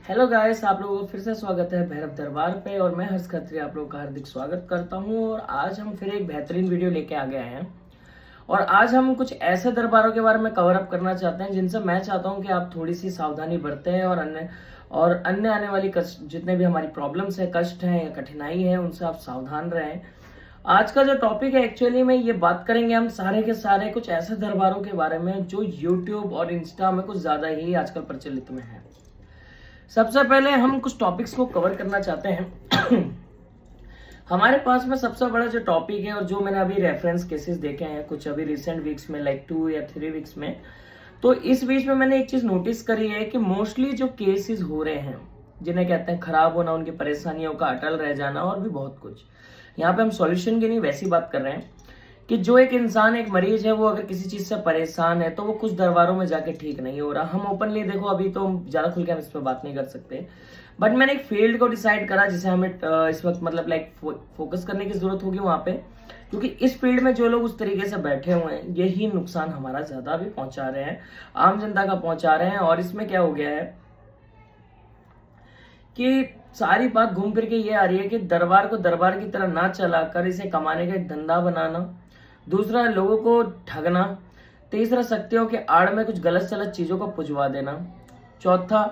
Hello guys, आप लोगों को फिर से स्वागत है भैरव दरबार पे। और मैं हर्ष खत्री आप लोगों का हार्दिक स्वागत करता हूं। और आज हम फिर एक बेहतरीन वीडियो लेके आ गए हैं। और आज हम कुछ ऐसे दरबारों के बारे में कवर अप करना चाहते हैं जिनसे मैं चाहता हूं कि आप थोड़ी सी सावधानी बरतें और अन्य आने वाली कष्ट, जितने भी हमारी प्रॉब्लम्स है, कष्ट हैं या कठिनाई है, उनसे आप सावधान रहें। आज का जो टॉपिक है, एक्चुअली में ये बात करेंगे हम सारे के सारे कुछ ऐसे दरबारों के बारे में जो यूट्यूब और इंस्टा में कुछ ज्यादा ही आजकल प्रचलित में है। सबसे पहले हम कुछ टॉपिक्स को कवर करना चाहते हैं। हमारे पास में सबसे बड़ा जो टॉपिक है और जो मैंने अभी रेफरेंस केसेस देखे हैं कुछ अभी रिसेंट वीक्स में, लाइक 2 या 3 वीक्स में, तो इस बीच में मैंने एक चीज नोटिस करी है कि मोस्टली जो केसेस हो रहे हैं जिन्हें कहते हैं खराब होना, उनकी परेशानियों का अटल रह जाना और भी बहुत कुछ, यहाँ पे हम सॉल्यूशन की नहीं वैसी बात कर रहे हैं कि जो एक इंसान, एक मरीज है, वो अगर किसी चीज से परेशान है तो वो कुछ दरबारों में जाके ठीक नहीं हो रहा। हम ओपनली देखो, अभी तो ज्यादा खुल के हम इस पर बात नहीं कर सकते, बट मैंने एक फील्ड को डिसाइड करा जिसे हमें इस वक्त मतलब लाइक फोकस करने की जरूरत होगी वहां पे, क्योंकि इस फील्ड में जो लोग उस तरीके से बैठे हुए हैं यही नुकसान हमारा ज्यादा भी पहुंचा रहे हैं, आम जनता का पहुंचा रहे हैं। और इसमें क्या हो गया है कि सारी बात घूम फिर के ये आ रही है कि दरबार को दरबार की तरह ना चलाकर इसे कमाने का एक धंधा बनाना, दूसरा लोगों को ठगना, तीसरा शक्तियों के आड़ में कुछ गलत सलत चीजों को पुजवा देना, चौथा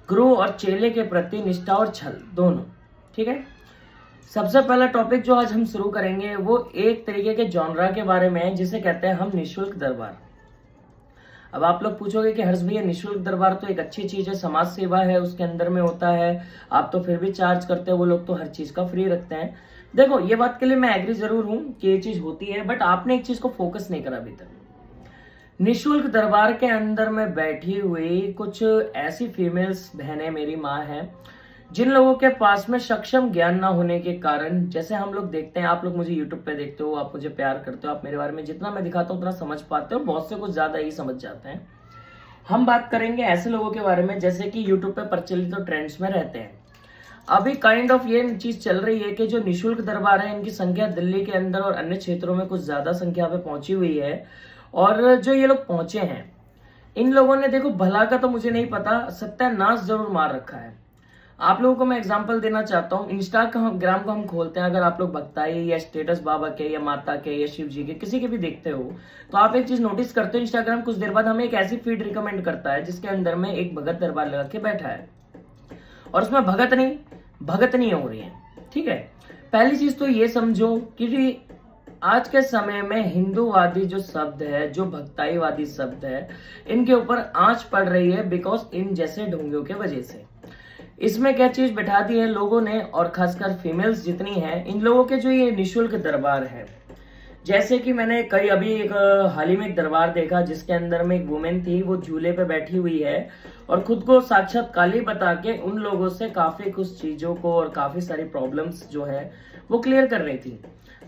गुरु और चेले के प्रति निष्ठा और छल दोनों। ठीक है, सबसे पहला टॉपिक जो आज हम शुरू करेंगे वो एक तरीके के जॉनरा के बारे में है जिसे कहते हैं हम निःशुल्क दरबार। अब आप लोग पूछोगे कि हर्ष भैया निःशुल्क दरबार तो एक अच्छी चीज है, समाज सेवा है, उसके अंदर में होता है, आप तो फिर भी चार्ज करते हो, वो लोग तो हर चीज का फ्री रखते हैं। देखो, ये बात के लिए मैं एग्री जरूर हूं कि ये चीज होती है, बट आपने एक चीज को फोकस नहीं करा अभी तक। निःशुल्क दरबार के अंदर में बैठी हुई कुछ ऐसी फीमेल्स बहनें, मेरी माँ है, जिन लोगों के पास में सक्षम ज्ञान ना होने के कारण, जैसे हम लोग देखते हैं, आप लोग मुझे यूट्यूब पे देखते हो, आप मुझे प्यार करते हो, आप मेरे बारे में जितना मैं दिखाता हूँ उतना समझ पाते हो, बहुत से कुछ ज्यादा ही समझ जाते हैं। हम बात करेंगे ऐसे लोगों के बारे में जैसे कि यूट्यूब पे प्रचलित तो ट्रेंड्स में रहते हैं। अभी काइंड ऑफ ये चीज चल रही है कि जो निःशुल्क दरबार है, इनकी संख्या दिल्ली के अंदर और अन्य क्षेत्रों में कुछ ज्यादा संख्या पे पहुंची हुई है। और जो ये लोग पहुंचे हैं, इन लोगों ने, देखो भला का तो मुझे नहीं पता, सत्यानाश जरूर मार रखा है। आप लोगों को मैं एग्जांपल देना चाहता हूँ। इंस्टाग्राम को हम खोलते हैं, अगर आप लोग भक्ताई या स्टेटस बाबा के या माता के या शिव जी के किसी के भी देखते हो, तो आप एक चीज नोटिस करते हो, इंस्टाग्राम कुछ देर बाद हमें एक ऐसी फीड रिकमेंड करता है जिसके अंदर में एक भगत दरबार लगा के बैठा है और उसमें भगत नहीं हो रही है। ठीक है, पहली चीज तो ये समझो कि आज के समय में हिंदूवादी जो शब्द है, जो भक्ताईवादी शब्द है, इनके ऊपर आंच पड़ रही है बिकॉज इन जैसे ढोंगियों के वजह से। इसमें क्या चीज बैठा दी है लोगों ने, और खासकर फीमेल्स जितनी हैं, इन लोगों के जो ये निःशुल्क दरबार है, जैसे कि मैंने कई अभी एक हाल ही में एक दरबार देखा जिसके अंदर में एक वुमेन थी, वो झूले पे बैठी हुई है और खुद को साक्षात काली बता के उन लोगों से काफी कुछ चीजों को और काफी सारी प्रॉब्लम्स जो है वो क्लियर कर रही थी।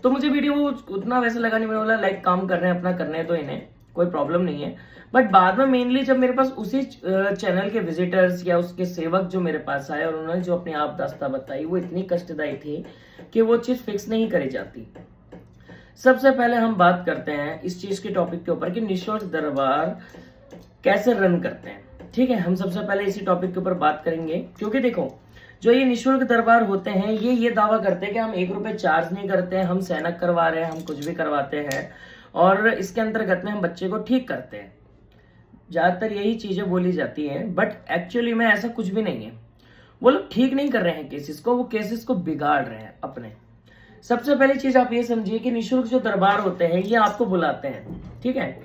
तो मुझे वीडियो वो उतना वैसे लगा नहीं, मैंने बोला लाइक काम कर रहे हैं, अपना करने तो इन्हें कोई प्रॉब्लम नहीं है। बट बाद में मेनली जब मेरे पास उसी चैनल के विजिटर्स या उसके सेवक जो मेरे पास आए और उन्होंने जो अपनी आप दास्ता बताई, वो इतनी कष्टदायी थी कि वो चीज फिक्स नहीं करी जाती। सबसे पहले हम बात करते हैं इस चीज के टॉपिक के ऊपर कि निःशुल्क दरबार कैसे रन करते हैं। ठीक है, हम सबसे पहले इसी टॉपिक के ऊपर बात करेंगे, क्योंकि देखो, जो ये निःशुल्क दरबार होते हैं, ये दावा करते हैं कि हम 1 रुपए चार्ज नहीं करते हैं, हम सैनक करवा रहे हैं, हम कुछ भी करवाते हैं और इसके अंतर्गत में हम बच्चे को ठीक करते हैं। ज्यादातर यही चीजें बोली जाती हैं, बट एक्चुअली में ऐसा कुछ भी नहीं है। वो लोग ठीक नहीं कर रहे हैं केसेस को, वो केसेस को बिगाड़ रहे हैं अपने। सबसे पहली चीज आप ये समझिए कि निःशुल्क जो दरबार होते हैं ये आपको बुलाते हैं, ठीक है,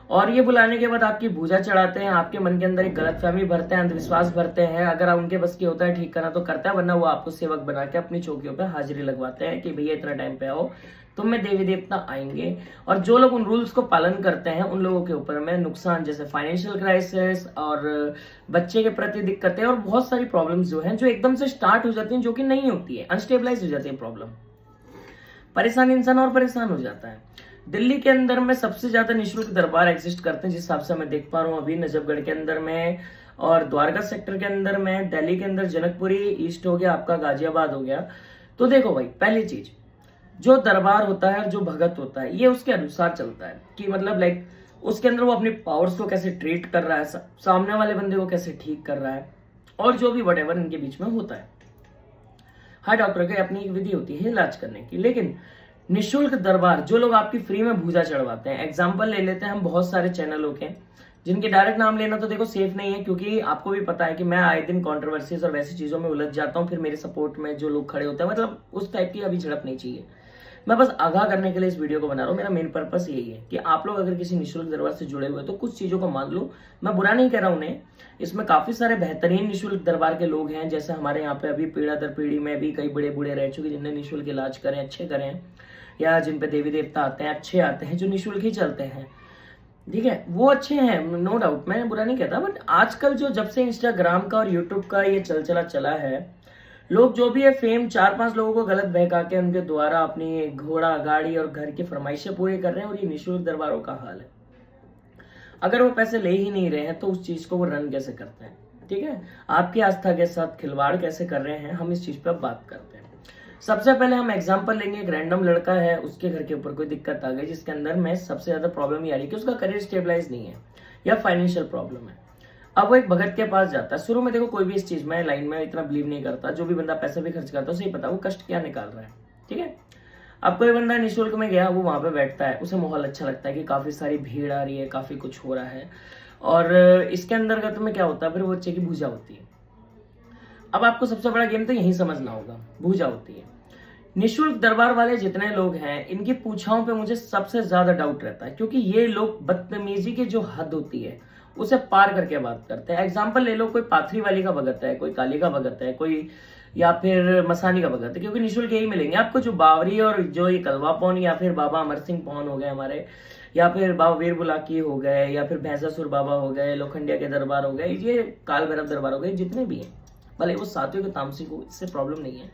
और ये बुलाने के बाद आपकी पूजा चढ़ाते हैं, आपके मन के अंदर एक गलतफहमी भरते हैं, अंधविश्वास भरते हैं। अगर उनके बस की होता है ठीक करना तो करता है, वरना वो आपको सेवक बना के अपनी चौकियों पे हाजिरी लगवाते हैं कि भैया इतना टाइम पे आओ, तुम में देवी देवता आएंगे। और जो लोग उन रूल्स को पालन करते हैं उन लोगों के ऊपर में नुकसान, जैसे फाइनेंशियल क्राइसिस और बच्चे के प्रति दिक्कतें और बहुत सारी प्रॉब्लम्स जो हैं, जो एकदम से स्टार्ट हो जाती हैं, जो कि नहीं होती है, अनस्टेबलाइज हो जाती है प्रॉब्लम, परेशान इंसान और परेशान हो जाता है। दिल्ली के अंदर में सबसे ज्यादा निःशुल्क दरबार एग्जिस्ट करते हैं, जिस हिसाब से मैं देख पा रहा हूँ अभी, नजफगढ़ के अंदर में और द्वारका सेक्टर के अंदर में, दिल्ली के अंदर जनकपुरी ईस्ट हो गया, आपका गाजियाबाद हो गया। तो देखो भाई, पहली चीज, जो दरबार होता है, जो भगत होता है, ये उसके अनुसार चलता है कि मतलब लाइक उसके अंदर वो अपनी पावर्स को कैसे ट्रीट कर रहा है, सामने वाले बंदे को कैसे ठीक कर रहा है, और जो भी वटेवर इनके बीच में होता है। हर डॉक्टर की अपनी एक विधि होती है इलाज करने की, लेकिन निशुल्क दरबार जो लोग आपकी फ्री में भूजा चढ़वाते हैं, एग्जाम्पल ले लेते हैं हम बहुत सारे चैनलों के, जिनके डायरेक्ट नाम लेना तो देखो सेफ नहीं है, क्योंकि आपको भी पता है कि मैं आए दिन कंट्रोवर्सीज और वैसी चीजों में उलझ जाता हूँ, फिर मेरे सपोर्ट में जो लोग खड़े होते हैं, मतलब उस टाइप की अभी झड़प नहीं चाहिए। मैं बस आगाह करने के लिए इस वीडियो को बना रहा हूँ। मेरा मेन पर्पस यही है कि आप लोग अगर किसी निशुल्क दरबार से जुड़े हुए तो कुछ चीजों को मान लो। मैं बुरा नहीं कह रहा हूँ उन्हें, इसमें काफी सारे बेहतरीन निशुल्क दरबार के लोग हैं, जैसे हमारे यहाँ पे अभी पीढ़ा दर पीढ़ी में भी कई बड़े बूढ़े रह चुके जिनने निशुल्क इलाज करें, अच्छे करें, या जिन पे देवी देवता आते हैं अच्छे आते हैं जो निशुल्क ही चलते हैं, ठीक है, वो अच्छे हैं, नो डाउट, मैं बुरा नहीं कहता। बट आजकल जो जब से इंस्टाग्राम का और यूट्यूब का ये चला है, लोग जो भी है फेम 4-5 लोगों को गलत बहका के उनके द्वारा अपनी घोड़ा गाड़ी और घर की फरमाइशें पूरी कर रहे हैं, और ये निशुल्क दरबारों का हाल है। अगर वो पैसे ले ही नहीं रहे हैं तो उस चीज को वो रन कैसे करते हैं, ठीक है, आपकी आस्था के साथ खिलवाड़ कैसे कर रहे हैं, हम इस चीज पर बात करते हैं। सबसे पहले हम एग्जांपल लेंगे, एक रैंडम लड़का है, उसके घर के ऊपर कोई दिक्कत आ गई, जिसके अंदर में सबसे ज्यादा प्रॉब्लम ये आ रही है कि उसका करियर स्टेबलाइज नहीं है या फाइनेंशियल प्रॉब्लम है। अब वो एक भगत के पास जाता है। शुरू में देखो कोई भी इस चीज में लाइन में इतना बिलीव नहीं करता, जो भी बंदा पैसा भी खर्च करता है उसे ही पता वो कष्ट क्या निकाल रहा है, ठीक है। अब कोई बंदा निःशुल्क में गया, वो वहां पे बैठता है, उसे माहौल अच्छा लगता है कि काफी सारी भीड़ आ रही है, काफी कुछ हो रहा है, और इसके अंतर्गत में क्या होता है, फिर वो बच्चे की भूजा होती है। अब आपको सबसे बड़ा गेम तो यही समझना होगा, भूजा होती है। निशुल्क दरबार वाले जितने लोग हैं, इनकी पूछाओं पे मुझे सबसे ज्यादा डाउट रहता है, क्योंकि ये लोग बदतमीजी की जो हद होती है उसे पार करके बात करते हैं। एग्जाम्पल ले लो, कोई पाथरी वाली का भगत है, कोई काली का भगत है, कोई या फिर मसानी का भगत है, क्योंकि निशुल्क यही मिलेंगे आपको, जो बावरी और जो ये कलवा पौन या फिर बाबा अमर सिंह पौन हो गए हमारे, या फिर बाबा वीर बुलाकी हो गए, या फिर भैंसासुर बाबा हो गए, लोखंडिया के दरबार हो गए, ये काल भैरव दरबार हो गए, जितने भी हैं, भले वो सात्विक तामसिक हो, इससे प्रॉब्लम नहीं है।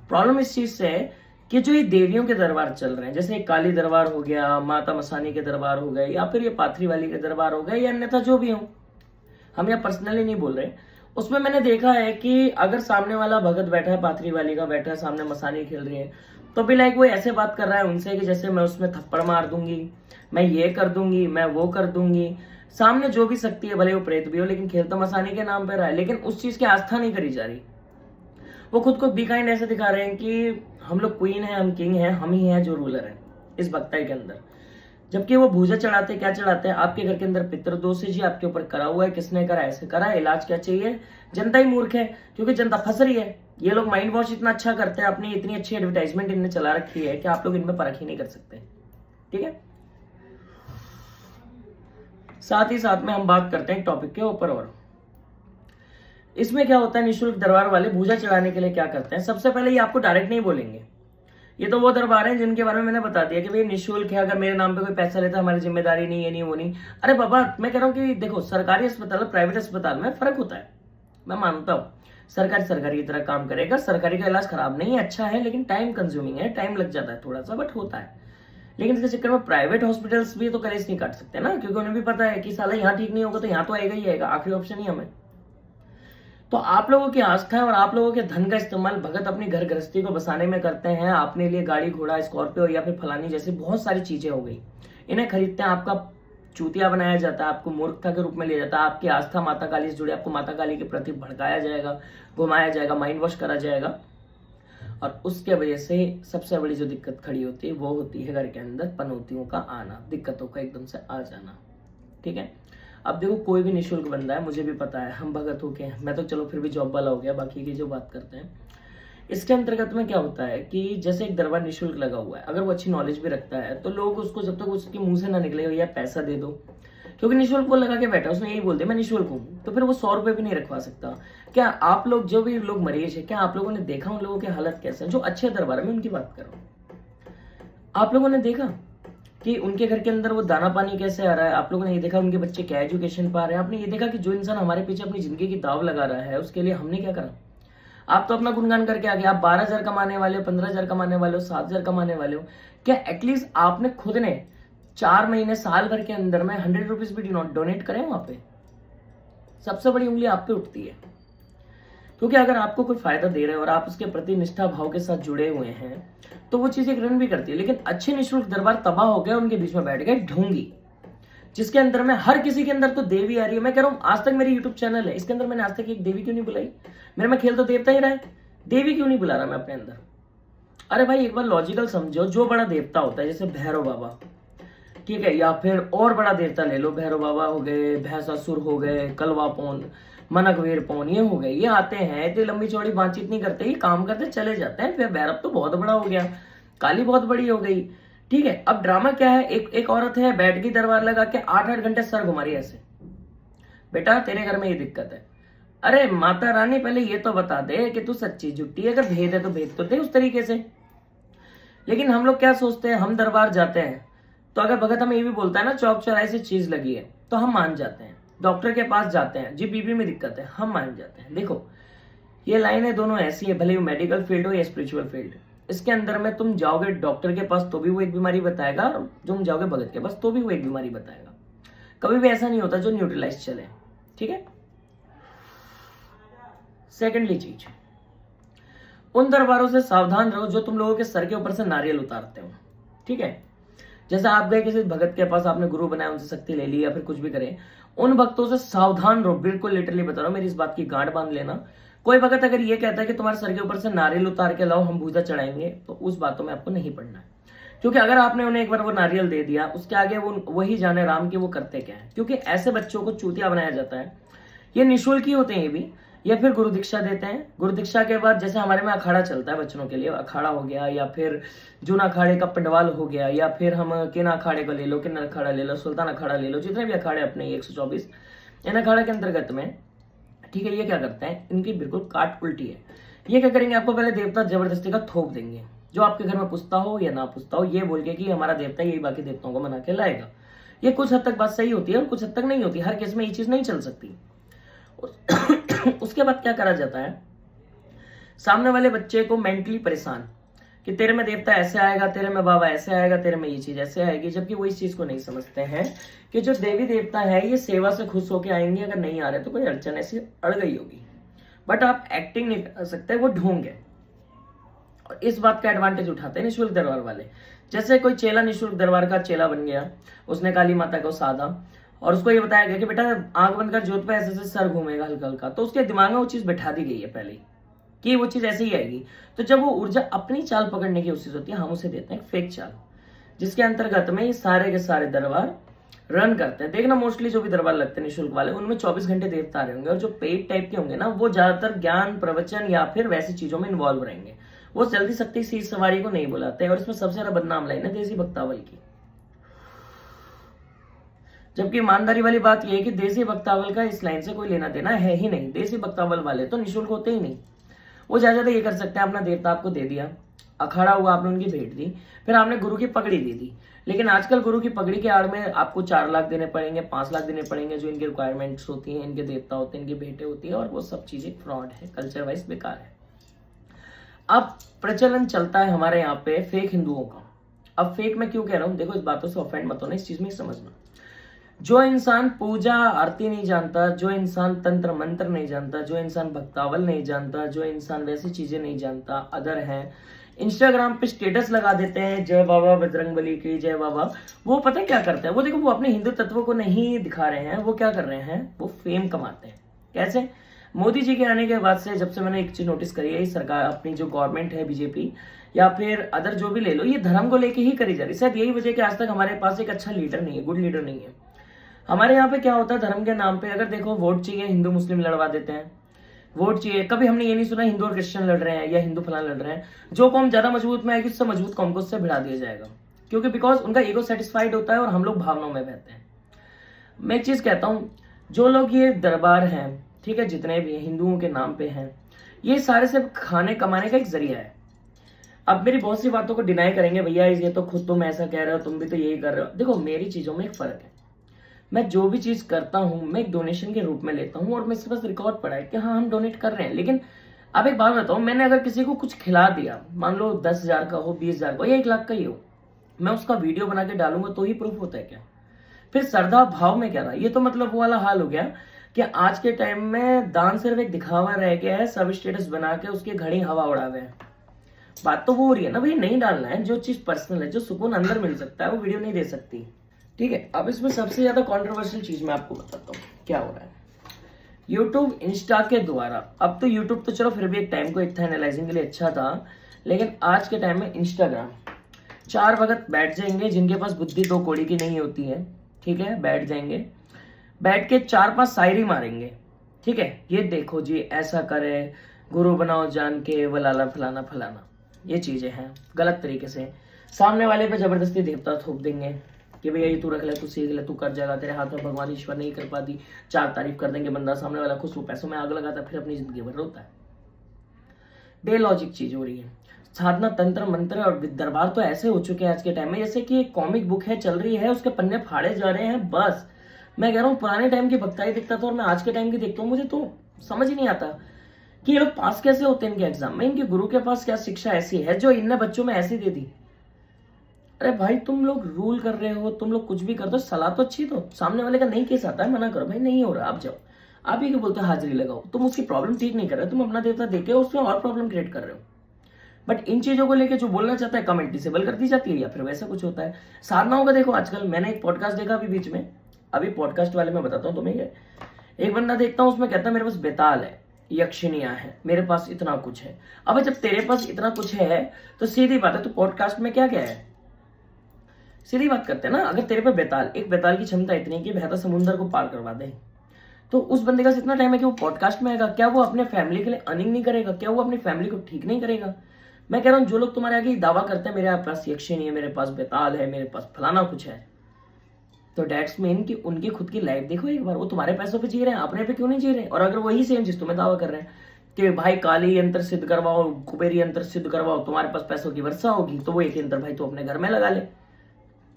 प्रॉब्लम इस चीज से है कि जो ये देवियों के दरबार चल रहे हैं, जैसे काली दरबार हो गया, माता मसानी के दरबार हो गए, या फिर ये पाथरी वाली के दरबार हो गए, या अन्यथा जो भी हो, हम यहाँ पर्सनली नहीं बोल रहे, उसमें मैंने देखा है कि अगर सामने वाला भगत बैठा है, पाथरी वाली का बैठा है, सामने मसानी खेल रही है, तो भी लाइक वो ऐसे बात कर रहा है उनसे कि जैसे मैं उसमें थप्पड़ मार दूंगी, मैं ये कर दूंगी, मैं वो कर दूंगी, सामने जो भी शक्ति है, भले वो प्रेत भी हो, लेकिन खेल तो मसानी के नाम पर रहा है, लेकिन उस चीज की आस्था नहीं करी जा रही। वो खुद को बी काइंड ऐसे दिखा रहे हैं कि हम लोग क्वीन है, हम किंग हैं, हम ही हैं जो रूलर हैं इस भक्ताई के अंदर, जबकि वो भूजा चढ़ाते क्या चढ़ाते हैं, आपके घर के अंदर पितृदोष है जी, आपके ऊपर करा हुआ है, किसने करा, ऐसे करा, इलाज क्या चाहिए, जनता ही मूर्ख है, क्योंकि जनता फंस रही है। ये लोग माइंड वॉश इतना अच्छा करते हैं, अपनी इतनी अच्छी एडवर्टाइजमेंट इनने चला रखी है कि आप लोग इनमें परख ही नहीं कर सकते, ठीक है। साथ ही साथ में हम बात करते हैं टॉपिक के ऊपर, और इसमें क्या होता है, निशुल्क दरबार वाले भूजा चढ़ाने के लिए क्या करते हैं। सबसे पहले ये आपको डायरेक्ट नहीं बोलेंगे, ये तो वो दरबार हैं जिनके बारे में मैंने बता दिया कि भाई निशुल्क है, अगर मेरे नाम पे कोई पैसा लेता है हमारी जिम्मेदारी नहीं, ये नहीं वो नहीं। अरे बाबा, मैं कह रहा हूँ कि देखो, सरकारी अस्पताल और प्राइवेट अस्पताल में फर्क होता है, मैं मानता हूँ। सरकारी की तरह काम करेगा, सरकारी का इलाज खराब नहीं है, अच्छा है, लेकिन टाइम कंज्यूमिंग है, टाइम लग जाता है थोड़ा सा, बट होता है। लेकिन इसके चक्कर में प्राइवेट हॉस्पिटल्स भी तो कलेश नहीं काट सकते ना, क्योंकि उन्हें भी पता है कि साला यहाँ ठीक नहीं होगा तो यहाँ तो आएगा ही आएगा, आखिरी ऑप्शन ही हमें। तो आप लोगों की आस्था है और आप लोगों के धन का इस्तेमाल भगत अपनी घर गृहस्थी को बसाने में करते हैं। अपने लिए गाड़ी घोड़ा स्कॉर्पियो या फिर फलानी जैसी बहुत सारी चीजें हो गई, इन्हें खरीदते हैं, आपका चूतिया बनाया जाता है, आपको मूर्खता के रूप में लिया जाता है, आपकी आस्था माता काली से जुड़े, आपको माता काली के प्रति भड़काया जाएगा, घुमाया जाएगा, माइंड वॉश करा जाएगा, और उसके वजह से सबसे बड़ी जो दिक्कत खड़ी होती है वो होती है घर के अंदर पनौतियों का आना, दिक्कतों का एकदम से आ जाना, ठीक है। अब देखो, कोई भी निशुल्क बंदा है, मुझे भी पता है, हम भगत हो के, मैं तो चलो फिर भी जॉब वाला हो गया, बाकी की जो बात करते हैं इसके अंतर्गत में क्या होता है कि जैसे एक दरबार निशुल्क लगा हुआ है, अगर वो अच्छी नॉलेज भी रखता है तो लोग उसको जब तक उसके मुंह से ना निकले या पैसा दे दो, क्योंकि निशुल्क वो लगा के बैठा, उसने यही बोल दिया मैं निशुल्क हूँ, तो फिर वो 100 रुपए भी नहीं रखवा सकता। क्या आप लोग, जो भी लोग मरीज है, क्या आप लोगों ने देखा उन लोगों की हालत कैसे है, जो अच्छे दरबार में उनकी बात कर रहा हूँ, आप लोगों ने देखा कि उनके घर के अंदर वो दाना पानी कैसे आ रहा है, आप लोगों ने ये देखा उनके बच्चे क्या एजुकेशन पा रहे हैं, आपने ये देखा कि जो इंसान हमारे पीछे अपनी जिंदगी की दाव लगा रहा है उसके लिए हमने क्या करा। आप तो अपना गुणगान करके आ गए, आप 12,000 कमाने वाले हो, 15,000 कमाने वाले हो, 7,000 कमाने वाले हो, क्या एटलीस्ट आपने खुद ने 4 महीने साल भर के अंदर में 100 रुपीज भी डोनेट करें वहां पे। सबसे बड़ी उंगली आप पे उठती है, क्योंकि अगर आपको कोई फायदा दे रहे हो और आप उसके प्रति निष्ठा भाव के साथ जुड़े हुए हैं तो वो चीज एक रन भी करती है। लेकिन अच्छे निशुल्क दरबार तबाह हो गए, उनके बीच में बैठ गए ढोंगी, जिसके अंदर में हर किसी के अंदर तो देवी आ रही है। मैं कह रहा हूं आज तक मेरी यूट्यूब चैनल है, इसके अंदर मैंने आज तक एक देवी क्यों नहीं बुलाई? मेरे में खेल तो देवता ही रहा है, देवी क्यों नहीं बुला रहा मैं अपने अंदर? अरे भाई एक बार लॉजिकल समझो, जो बड़ा देवता होता है जैसे भैरव बाबा, ठीक है, या फिर और बड़ा देवता ले लो, भैरव बाबा हो गए, भैंसासुर हो गए, कलवा पौन, मनकवीर पौन, ये हो गए, ये आते हैं इतनी लंबी चौड़ी बातचीत नहीं करते, ये काम करते चले जाते हैं। फिर भैरव तो बहुत बड़ा हो गया, काली बहुत बड़ी हो गई, ठीक है। अब ड्रामा क्या है, एक औरत है बैठ गई दरबार लगा के 8-8 घंटे सर घुमा रही है ऐसे, बेटा तेरे घर में ये दिक्कत है। अरे माता रानी पहले ये तो बता दे कि तू सच्ची झुट्टी है, अगर भेद है तो भेद तो दे उस तरीके से। लेकिन हम लोग क्या सोचते हैं, हम दरबार जाते हैं तो अगर भगत हमें ये भी बोलता है ना चौक चौराहे से चीज लगी है तो हम मान जाते हैं, डॉक्टर के पास जाते हैं जी बीबी में दिक्कत है, हम मान जाते हैं। देखो ये लाइन है दोनों ऐसी है, भले वो मेडिकल फील्ड हो या स्पिरिचुअल फील्ड, इसके अंदर में तुम जाओगे डॉक्टर के पास तो भी वो एक बीमारी बताएगा, और तुम जाओगे भगत के पास तो भी वो एक बीमारी बताएगा। कभी भी ऐसा नहीं होता जो न्यूट्रलाइज चले, ठीक है। सेकेंडली चीज, उन दरबारों से सावधान रहो जो तुम लोगों के सर के ऊपर से नारियल उतारते हो, ठीक है। जैसे आप गए किसी भगत के पास, आपने गुरु बनाया, उनसे शक्ति ले ली या फिर कुछ भी करे, उन भक्तों से सावधान रहो, बिल्कुल लिटरली बता रहा हूं, मेरी इस बात की गांठ बांध लेना। कोई भगत अगर ये कहता है कि तुम्हारे सर के ऊपर से नारियल उतार के लाओ हम पूजा चढ़ाएंगे, तो उस बातों में आपको नहीं पढ़ना है, क्योंकि अगर आपने उन्हें एक बार वो नारियल दे दिया, उसके आगे वो वही जाने राम के वो करते क्या है। क्योंकि ऐसे बच्चों को चूतिया बनाया जाता है, ये निःशुल्क ही होते हैं ये भी, या फिर गुरु दीक्षा देते हैं। गुरु दीक्षा के बाद जैसे हमारे में अखाड़ा चलता है बच्चों के लिए, अखाड़ा हो गया, या फिर जून अखाड़े का पंडवाल हो गया, या फिर हम किन अखाड़े को ले लो, किन अखाड़ा ले लो, सुल्तान अखाड़ा ले लो, जितने भी अखाड़े अपने 124, इन अखाड़ा के अंतर्गत में, ठीक है, ये क्या करते हैं, इनकी बिल्कुल काट उल्टी है। ये क्या करेंगे, आपको पहले देवता जबरदस्ती का थोप देंगे, जो आपके घर में पुछता हो या ना पुछता हो, ये बोल के कि हमारा देवता यही बाकी देवताओं को मना के लाएगा। ये कुछ हद तक बात सही होती है और कुछ हद तक नहीं होती, हर केस में ये चीज नहीं चल सकती। उसके बाद क्या करा जाता है, सामने वाले बच्चे को मेंटली परेशान कि तेरे में देवता ऐसे आएगा, तेरे में बाबा ऐसे आएगा, तेरे में ये चीज ऐसे आएगी, जबकि वो इस चीज को नहीं समझते हैं कि जो देवी देवता है ये सेवा से खुश होके आएंगे, अगर नहीं आ रहे तो कोई अड़चन ऐसी अड़ गई होगी, बट आप एक्टिंग नहीं कर सकते, वो ढोंग है। और इस बात का एडवांटेज उठाते हैं निःशुल्क दरबार वाले। जैसे कोई चेला निःशुल्क दरबार का चेला बन गया, उसने काली माता को साधा और उसको ये बताया गया कि बेटा आंख बंद कर जोत पे ऐसे ऐसे सर घूमेगा हल्का हल्का, तो उसके दिमाग में वो चीज बैठा दी गई है पहले ही कि वो चीज ऐसे ही आएगी। तो जब वो ऊर्जा अपनी चाल पकड़ने की कोशिश होती है, हम उसे देते हैं फेक चाल, जिसके अंतर्गत में ये सारे के सारे दरबार रन करते हैं। देखना मोस्टली जो भी दरबार लगते हैं निःशुल्क वाले, उनमें 24 घंटे देवता आ रहे होंगे, और जो पेड टाइप के होंगे ना, वो ज्यादातर ज्ञान प्रवचन या फिर वैसी चीजों में इन्वॉल्व रहेंगे। वो जल्दी शक्ति सीट सवारी को नहीं बुलाते हैं, और इसमें सबसे ज्यादा बदनाम लाइन है देसी भक्तावल की। जबकि ईमानदारी वाली बात यह है कि देसी भक्तावल का इस लाइन से कोई लेना देना है ही नहीं। देसी भक्तावल वाले तो निःशुल्क होते ही नहीं, वो ज्यादा ये कर सकते हैं, अपना देवता आपको दे दिया, अखाड़ा हुआ, आपने उनकी भेंट दी, फिर आपने गुरु की पगड़ी दे दी। लेकिन आजकल गुरु की पगड़ी के आड़ में आपको 4 लाख देने पड़ेंगे, 5 लाख देने पड़ेंगे, जो इनकी रिक्वायरमेंट्स होती हैं, इनके देवता होते हैं, इनकी भेंटें होती है, और वो सब चीजें फ्रॉड है, कल्चर वाइज बेकार है। अब प्रचलन चलता है हमारे यहाँ पे फेक हिंदुओं का। अब फेक मैं क्यों कह रहा हूँ, देखो इस बातों से ऑफेंड मत होना, इस चीज में समझना। जो इंसान पूजा आरती नहीं जानता, जो इंसान तंत्र मंत्र नहीं जानता, जो इंसान भक्तावल नहीं जानता, जो इंसान वैसी चीजें नहीं जानता, अदर है, इंस्टाग्राम पे स्टेटस लगा देते हैं जय बाबा बजरंगबली की जय बाबा, वो पता है क्या करते हैं, वो देखो वो अपने हिंदू तत्वों को नहीं दिखा रहे हैं, वो क्या कर रहे हैं, वो फेम कमाते हैं। कैसे? मोदी जी के आने के बाद से जब से मैंने एक चीज नोटिस करी है, सरकार अपनी जो गवर्नमेंट है बीजेपी या फिर अदर जो भी ले लो, ये धर्म को लेके ही करी जा रही है। शायद यही वजह कि आज तक हमारे पास एक अच्छा लीडर नहीं है, गुड लीडर नहीं है। हमारे यहाँ पे क्या होता है, धर्म के नाम पे अगर देखो वोट चाहिए, हिंदू मुस्लिम लड़वा देते हैं, वोट चाहिए। कभी हमने ये नहीं सुना हिंदू और क्रिश्चियन लड़ रहे हैं या हिंदू फलान लड़ रहे हैं। जो कौम ज्यादा मजबूत में आएगी उससे मजबूत कौम को उससे भिड़ा दिया जाएगा, क्योंकि बिकॉज उनका ईगो सेटिस्फाइड होता है और हम लोग भावनाओं में बहते हैं। मैं एक चीज कहता हूँ, जो लोग ये दरबार हैं, ठीक है, जितने भी हिंदुओं के नाम पे हैं, ये सारे सिर्फ खाने कमाने का एक जरिया है। अब मेरी बहुत सी बातों को डिनाई करेंगे, भैया ये तो खुद तुम ऐसा कह रहे हो, तुम भी तो यही कर रहे हो। देखो मेरी चीजों में एक फर्क है, मैं जो भी चीज करता हूं मैं एक डोनेशन के रूप में लेता हूं, और मेरे पास रिकॉर्ड पड़ा है कि हाँ हम डोनेट कर रहे हैं। लेकिन अब एक बात बताऊं, मैंने अगर किसी को कुछ खिला दिया, मान लो 10,000 का हो, 20,000 का या 1 लाख का ही हो, मैं उसका वीडियो बना के डालूंगा तो ही प्रूफ होता है क्या? फिर श्रद्धा भाव में क्या रहा? ये तो मतलब वो वाला हाल हो गया कि आज के टाइम में दान सिर्फ एक दिखावा रह गया है, सब स्टेटस बना के उसके घड़ी हवा उड़ावे हैं। बात तो वो हो रही है ना भाई, नहीं डालना है, जो चीज पर्सनल है, जो सुकून अंदर मिल सकता है वो वीडियो नहीं दे सकती। ठीक है। अब इसमें सबसे ज्यादा कंट्रोवर्शियल चीज मैं आपको बताता हूँ क्या हो रहा है। यूट्यूब इंस्टा के द्वारा, अब तो यूट्यूब तो चलो फिर भी एक टाइम को एक था एनालाइजिंग के लिए अच्छा था, लेकिन आज के टाइम में इंस्टाग्राम, चार भगत बैठ जाएंगे जिनके पास बुद्धि दो कौड़ी की नहीं होती है, ठीक है, बैठ जाएंगे, बैठ के चार पांच शायरी मारेंगे, ठीक है, ये देखो जी ऐसा करे, गुरु बनाओ जान के, वलाला फलाना फलाना, ये चीजें हैं गलत तरीके से। सामने वाले पे जबरदस्ती देवता थोप देंगे कि भैया ये तू रख ले, तू सीख ले, तू कर जाएगा, तेरे हाथ में भगवान ईश्वर नहीं कर पाती, चार तारीफ कर देंगे बंदा, सामने वाला खुश, वो पैसों में आग लगाता है, फिर अपनी जिंदगी भर रोता है। बेलॉजिक चीज हो रही है। साधना तंत्र मंत्र और दरबार तो ऐसे हो चुके हैं आज के टाइम में जैसे कि एक कॉमिक बुक है चल रही है, उसके पन्ने फाड़े जा रहे हैं बस। मैं कह रहा हूँ पुराने टाइम की भक्ताई दिखता था और मैं आज के टाइम की देखता हूँ, मुझे तो समझ ही नहीं आता कि ये लोग पास कैसे होते हैं इनके एग्जाम में। इनके गुरु के पास क्या शिक्षा ऐसी है जो इनने बच्चों में ऐसी दे दी। अरे भाई तुम लोग रूल कर रहे हो, तुम लोग कुछ भी कर दो, सलाह तो अच्छी दो, सामने वाले का नहीं केस आता है, मना करो भाई नहीं हो रहा, आप जाओ, आप ही क्यों बोलते हो हाजिरी लगाओ, तुम उसकी प्रॉब्लम ठीक नहीं कर रहे हो, तुम अपना देवता देके उसमें और प्रॉब्लम क्रिएट कर रहे हो। बट इन चीजों को लेके जो बोलना चाहता है कमेंट डिसेबल कर दी जाती है या फिर वैसा कुछ होता है। साधनाओं का देखो आजकल, मैंने एक पॉडकास्ट देखा अभी बीच में, अभी पॉडकास्ट वाले में बताता हूँ तुम्हें, एक बंदा देखता हूँ उसमें कहता है मेरे पास बेताल है, यक्षिणियां है, मेरे पास इतना कुछ है। अब जब तेरे पास इतना कुछ है तो सीधी बात है, तो पॉडकास्ट में क्या क्या है, सीधी बात करते हैं ना। अगर तेरे पे बेताल, एक बेताल की क्षमता इतनी है कि बहता समुद्र को पार करवा दे, तो उस बंदे का इतना टाइम है कि वो पॉडकास्ट में आएगा, क्या वो अपने फैमिली के लिए अर्निंग नहीं करेगा, क्या वो अपनी फैमिली को ठीक नहीं करेगा। मैं कह रहा हूँ जो लोग तुम्हारे आगे दावा करते हैं मेरे पास यक्षिणी है, मेरे पास बेताल है, मेरे पास फलाना कुछ है, तो डेट्स मीन कि उनकी खुद की लाइफ देखो एक बार, वो तुम्हारे पैसों पे जी रहे हैं, अपने पे क्यों नहीं जी रहे। और अगर वही सेम चीज तुम्हें दावा कर रहे हैं कि भाई काली यंत्र सिद्ध करवाओ, कुबेरी यंत्र सिद्ध करवाओ, तुम्हारे पास पैसों की वर्षा होगी, तो वो एक यंत्र भाई तो अपने घर में लगा ले,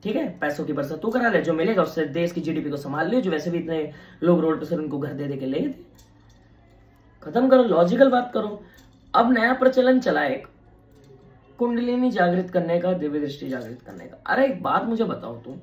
ठीक है, पैसों की वर्षा तू करा ले, जो मिलेगा उससे देश की जीडीपी को संभाल ले, जो वैसे भी इतने लोग रोड पे सर उनको घर दे दे के ले दे, खत्म करो, लॉजिकल बात करो। अब नया प्रचलन चला है एक कुंडलिनी जागृत करने का, दिव्य दृष्टि जागृत करने का। अरे एक बात मुझे बताओ, तुम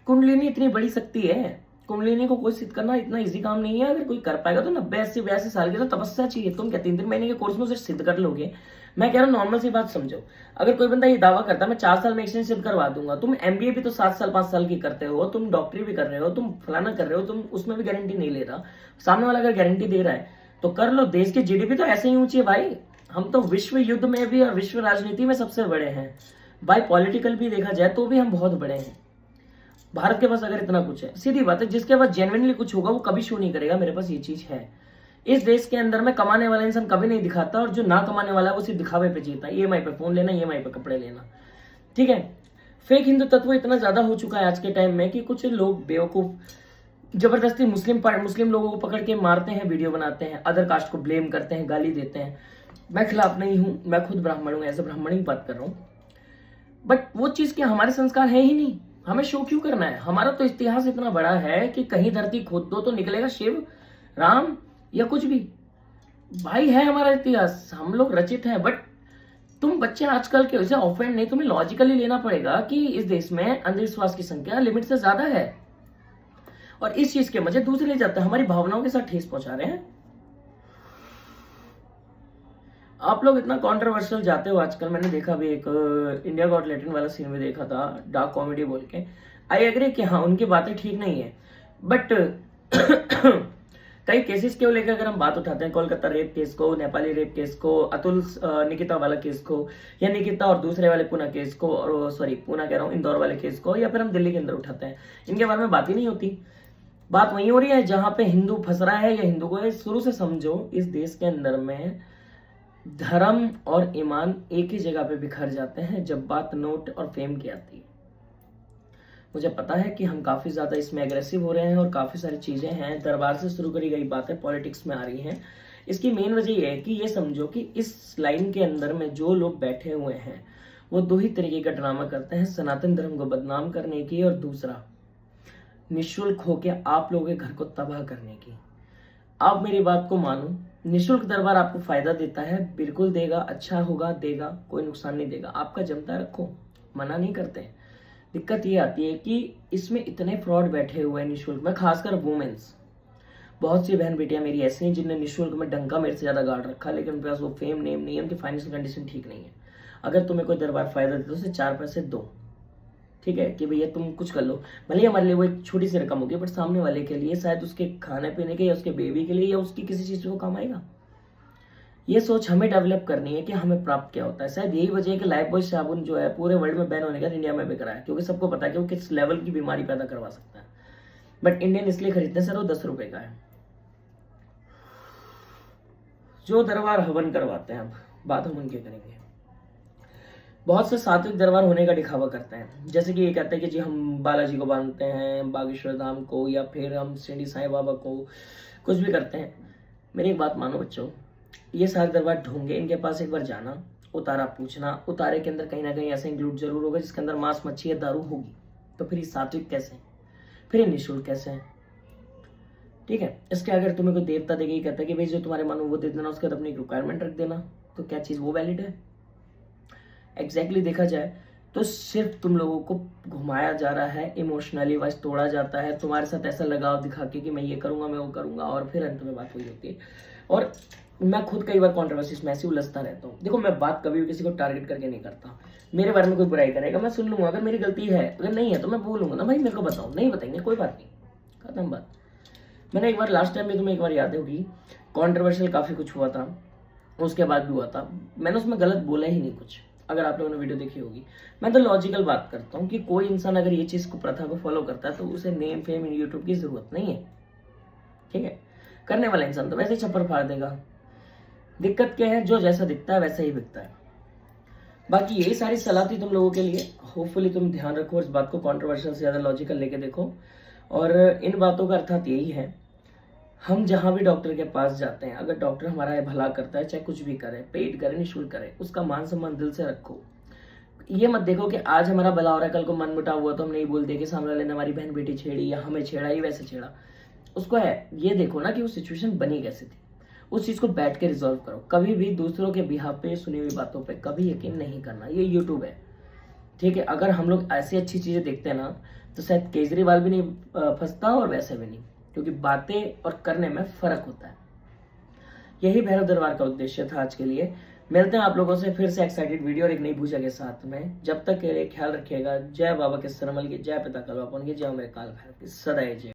कुंडलिनी इतनी बड़ी शक्ति है, कुंडलिनी को कोई सिद्ध करना इतना इजी काम नहीं है। अगर कोई कर पाएगा तो 90-80-82 साल की तो तपस्या चाहिए, तुम क्या 3-3 महीने के कोर्स में उसे सिद्ध कर लोगे। मैं कह रहा हूँ नॉर्मल सी बात समझो, अगर कोई बंदा ये दावा करता है मैं 4 साल में एक्सचेंज सिद्ध करवा दूंगा, तुम एमबीए भी तो 7 साल 5 साल की करते हो, तुम डॉक्टरी भी कर रहे हो, तुम फलाना कर रहे हो, तुम उसमें भी गारंटी नहीं ले रहा, सामने वाला अगर गारंटी दे रहा है तो कर लो। देश की जीडीपी तो ऐसे ही ऊंची है भाई, हम तो विश्व युद्ध में भी और विश्व राजनीति में सबसे बड़े हैं भाई, पॉलिटिकल भी देखा जाए तो भी हम बहुत बड़े हैं। भारत के पास अगर इतना कुछ है, सीधी बात है, जिसके पास जेन्युइनली कुछ होगा वो कभी शो नहीं करेगा मेरे पास ये चीज है। इस देश के अंदर में कमाने वाला इंसान कभी नहीं दिखाता, और जो ना कमाने वाला है वो सिर्फ दिखावे पे जीता है, ईएमआई पे फोन लेना, ईएमआई पे कपड़े लेना, ठीक है। फेक हिंदू तत्व इतना ज्यादा हो चुका है आज के टाइम में कि कुछ लोग बेवकूफ जबरदस्ती मुस्लिम लोगों को पकड़ के मारते हैं, वीडियो बनाते हैं, अदर कास्ट को ब्लेम करते हैं, गाली देते हैं। मैं खिलाफ नहीं हूं, मैं खुद ब्राह्मण हूं, एज ए ब्राह्मण ही बात कर रहा हूं, बट वो चीज के हमारे संस्कार है ही नहीं, हमें शो क्यों करना है। हमारा तो इतिहास इतना बड़ा है कि कहीं धरती खोद दो तो निकलेगा शिव, राम या कुछ भी, भाई है हमारा इतिहास, हम लोग रचित हैं। बट तुम बच्चे आजकल के उसे ऑफेंड नहीं, तुम्हें लॉजिकली लेना पड़ेगा कि इस देश में अंधविश्वास की संख्या लिमिट से ज्यादा है, और इस चीज के मजे दूसरे ले जाते हैं, हमारी भावनाओं के साथ ठेस पहुंचा रहे हैं। आप लोग इतना कंट्रोवर्शियल जाते हो आजकल, मैंने देखा भी एक इंडिया गॉट लैटिन वाला सीन में देखा था, डार्क कॉमेडी बोल के। आई एग्री कि हाँ उनकी बातें ठीक नहीं है, बट कई केसेस को लेकर अगर हम बात उठाते हैं, कोलकाता रेप केस को, नेपाली रेप केस को, अतुल निकिता वाला केस को, या निकिता और दूसरे वाले पूना केस को, और सॉरी पूना कह रहा हूँ, इंदौर वाले केस को, या फिर हम दिल्ली के अंदर उठाते हैं, इनके बारे में बात ही नहीं होती। बात वही हो रही है जहां पे हिंदू फंस रहा है या हिंदू को। शुरू से समझो इस देश के अंदर में धर्म और ईमान एक ही जगह पे बिखर जाते हैं जब बात नोट और फेम की आती है। मुझे पता है कि हम काफी ज्यादा इसमें एग्रेसिव हो रहे हैं और काफी सारी चीजें हैं, दरबार से शुरू करी गई बातें पॉलिटिक्स में आ रही हैं। इसकी मेन वजह यह है कि ये समझो कि इस लाइन के अंदर में जो लोग बैठे हुए हैं वो दो ही तरीके का ड्रामा करते हैं, सनातन धर्म को बदनाम करने की, और दूसरा निःशुल्क होके आप लोगों के घर को तबाह करने की। आप मेरी बात को मानो, निःशुल्क दरबार आपको फायदा देता है, बिल्कुल देगा, अच्छा होगा, देगा, कोई नुकसान नहीं देगा, आपका जमता रखो, मना नहीं करते हैं। दिक्कत ये आती है कि इसमें इतने फ्रॉड बैठे हुए हैं निःशुल्क में, खासकर वुमेन्स। बहुत सी बहन बेटियां मेरी ऐसी हैं जिनने निःशुल्क में डंका मेरे से ज्यादा गाड़ रखा, लेकिन उनके पास वो फेम नेम नहीं है, उनकी फाइनेंशियल कंडीशन ठीक नहीं है। अगर तुम्हें कोई दरबार फायदा देता है तो उसे 4 पैसे दो, ठीक है, कि भैया तुम कुछ कर लो, भले ही हमारे लिए वो एक छोटी सी रकम होगी, बट सामने वाले के लिए शायद उसके खाने पीने के या उसके बेबी के लिए या उसकी किसी चीज़ पे वो काम आएगा। ये सोच हमें डेवलप करनी है कि हमें प्राप्त क्या होता है। शायद यही वजह है कि लाइफ बॉय साबुन जो है पूरे वर्ल्ड में बैन होने का इंडिया में बिक रहा है, क्योंकि सबको पता है कि वो किस लेवल की बीमारी पैदा करवा सकता है। बट इंडियन इसलिए खरीदते हैं सर, वो 10 रुपए का है। जो दरबार हवन करवाते हैं, अब बात हम उनके करेंगे। बहुत से सात्विक दरबार होने का दिखावा करते हैं, जैसे कि ये कहते हैं कि जी हम बालाजी को बांधते हैं, बागेश्वर धाम को, या फिर हम शिरडी साईं बाबा को, कुछ भी करते हैं। मेरी एक बात मानो बच्चों, ये सारे दरबार ढूंढे, इनके पास एक बार जाना, उतारा पूछना, उतारे के अंदर कहीं ना कहीं ऐसा इंक्लूड जरूर होगा जिसके अंदर मांस मच्छी या दारू होगी। तो फिर ये सात्विक कैसे है, फिर ये निःशुल्क कैसे है? ठीक है, इसके अगर तुम्हें कोई देवता देगी कहता है कि भाई जो तुम्हारे मन में वो दे देना, उसके बाद अपनी रिक्वायरमेंट रख देना, तो क्या चीज़ वो वैलिड है? एग्जैक्टली देखा जाए तो सिर्फ तुम लोगों को घुमाया जा रहा है, इमोशनली वाइज तोड़ा जाता है, तुम्हारे साथ ऐसा लगाव दिखा के कि मैं ये करूंगा, मैं वो करूंगा, और फिर अंत में बात वही होती है। और मैं खुद कई बार कॉन्ट्रोवर्सीज में ऐसे उलझता रहता हूँ। देखो, मैं बात कभी भी किसी को टारगेट करके नहीं करता। मेरे बारे में कोई बुराई करेगा, मैं सुन लूंगा, अगर मेरी गलती है, अगर नहीं है तो मैं बोलूंगा ना भाई मेरे को बताओ, नहीं बताएंगे कोई बात नहीं, खत्म बात। मैंने एक बार लास्ट टाइम भी, तुम्हें एक बार याद होगी, कॉन्ट्रोवर्शियल काफी कुछ हुआ था, उसके बाद भी हुआ था, मैंने उसमें गलत बोला ही नहीं कुछ, अगर आप लोगों ने वीडियो देखी होगी। मैं तो लॉजिकल बात करता हूँ कि कोई इंसान अगर ये चीज़ को, प्रथा को फॉलो करता है तो उसे नेम फेम यूट्यूब की जरूरत नहीं है। ठीक है, करने वाला इंसान तो वैसे ही छप्पर फाड़ देगा। दिक्कत क्या है, जो जैसा दिखता है वैसा ही बिकता है। बाकी यही सारी सलाह थी तुम लोगों के लिए। होपफुली तुम ध्यान रखो इस बात को, कंट्रोवर्शियल से ज़्यादा लॉजिकल लेके देखो। और इन बातों का अर्थात यही है, हम जहाँ भी डॉक्टर के पास जाते हैं, अगर डॉक्टर हमारा भला करता है, चाहे कुछ भी करे, पेड करे, निःशुल्क करे, उसका मान सम्मान दिल से रखो। ये मत देखो कि आज हमारा भला हो रहा है, कल को मन मुटाव हुआ तो हम नहीं बोल दे कि सामने वाले ने हमारी बहन बेटी छेड़ी या हमें छेड़ा ही वैसे छेड़ा। उसको है ये देखो ना कि वो सिचुएशन बनी कैसे थी, उस चीज़ को बैठ के रिजॉल्व करो। कभी भी दूसरों के बिहाफ पे सुनी हुई बातों पे कभी यकीन नहीं करना। ये यूट्यूब है, ठीक है। अगर हम लोग ऐसी अच्छी चीज़ें देखते हैं ना, तो शायद केजरीवाल भी नहीं फंसता और वैसे भी नहीं, क्योंकि बातें और करने में फर्क होता है। यही भैरव दरबार का उद्देश्य था आज के लिए। मिलते हैं आप लोगों से फिर से एक्साइटेड वीडियो और एक नई भूजा के साथ में। जब तक के लिए ख्याल रखिएगा। जय बाबा के सरमल की, जय पिता कलवापन की, जय मेरे काल भैरव की, सदैव जय।